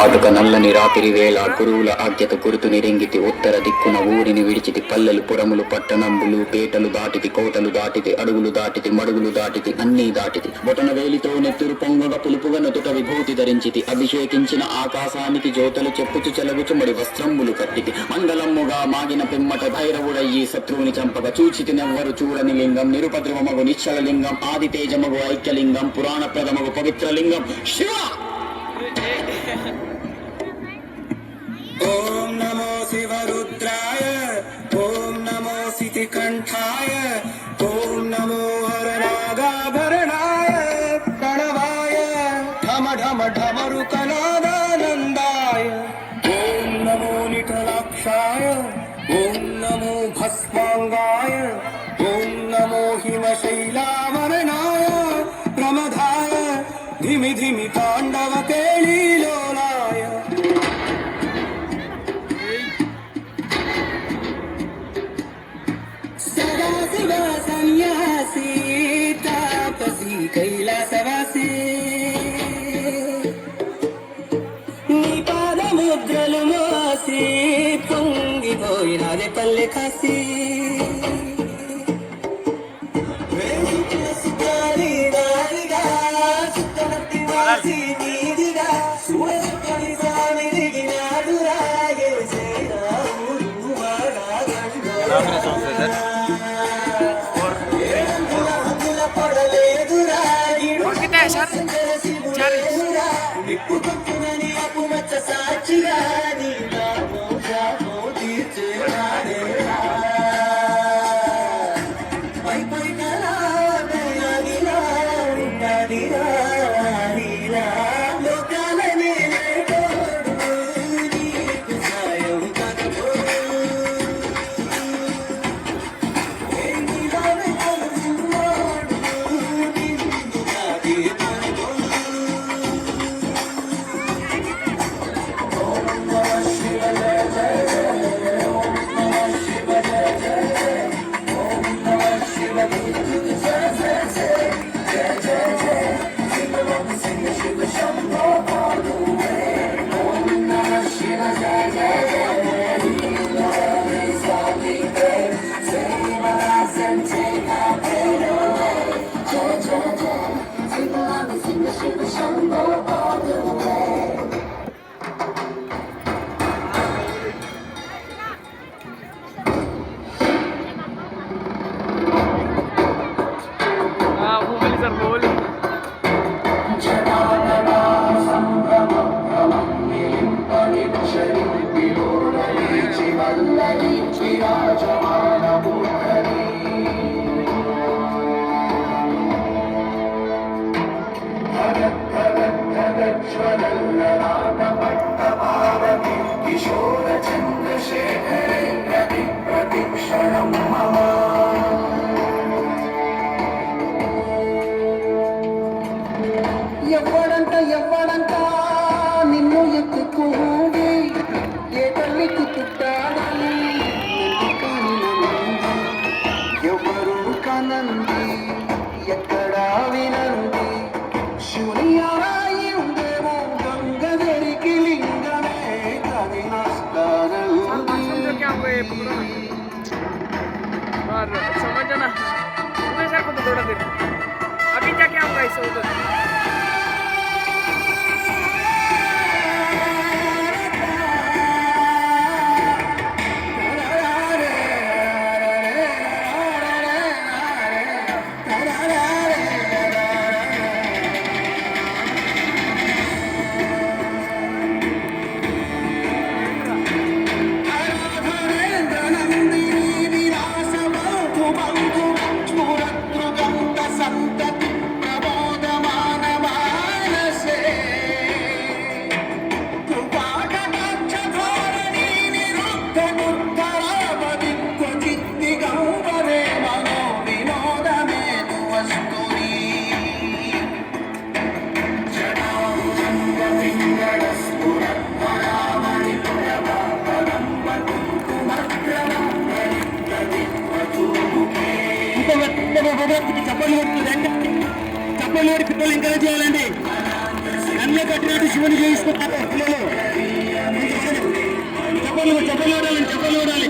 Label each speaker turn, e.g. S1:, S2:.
S1: కాటుక నల్లని రాత్రి వేళ గురువుల ఆజ్ఞత గురుతుని రెంగితి ఉత్తర దిక్కున ఊరిని విడిచితి పల్లెలు పురములు పట్టణంబులు పేటలు దాటితి కోటలు దాటితి అడుగులు దాటితి మడుగులు దాటితి అన్నీ దాటితి బొటన వేలితో నెత్తురు పొంగగ పులుపుగా నొదుట విభూతి ధరించితి అభిషేకించిన ఆకాశానికి జ్యోతలు చెప్పుచు చెలగుచు మడి వస్త్రంబులు కట్టితి మంగళమ్ముగా మాగిన పిమ్మట భైరవుడయ్యి శత్రువుని చంపక చూచితి నెవ్వరు చూడని లింగం నిరుపద్రవమగు నిశ్చల లింగం ఆది తేజమగు ఐక్యలింగం పురాణ ప్రథమగు పవిత్ర లింగం శివ.
S2: ఓం నమో శివరుద్రాయ, ఓం నమో సితికంఠాయ, ఓం నమో హరనాగాభరణాయ ప్రణవాయ ఢమ ఢమ ఢమరుకనాదానందాయ, ఓం నమో నిఠలాక్షాయ, ఓం నమో భస్మాంగాయ, ఓం నమో హిమశైలావరణాయ ప్రమదాయ ధిమి ధిమి తాండవ కేళీలోలాయ. సదాశివ సన్యాసి తాపసి కైలాసవాసి, నీ పాదముద్రలు మోసి పొంగిపోయినాదే పల్లె కాసి. సాక్షిగా కిశోర చంద్రశేఖరే ప్రతి ప్రతిక్షణం మమ. ఎవ్వడంట నిన్ను ఎత్తుకోండి, ఏ తల్లికి పుట్టాడని ఎవరు కనంది ఎక్కడా వినంది. శూన్యాయి ఉండేమో గంగదరికి లింగమే కవి నష్టానంది.
S3: समझना सर को तो थोड़ा देर अभी क्या क्या होगा इससे उधर.
S2: చప్పలు పిల్లలు ఎంకరేజ్ చేయాలండి. అన్నీ కట్టినట్టు శివుని చేయిస్తున్నారు పిల్లలు.
S4: చెప్పలోడాలి చెప్పలోడాలి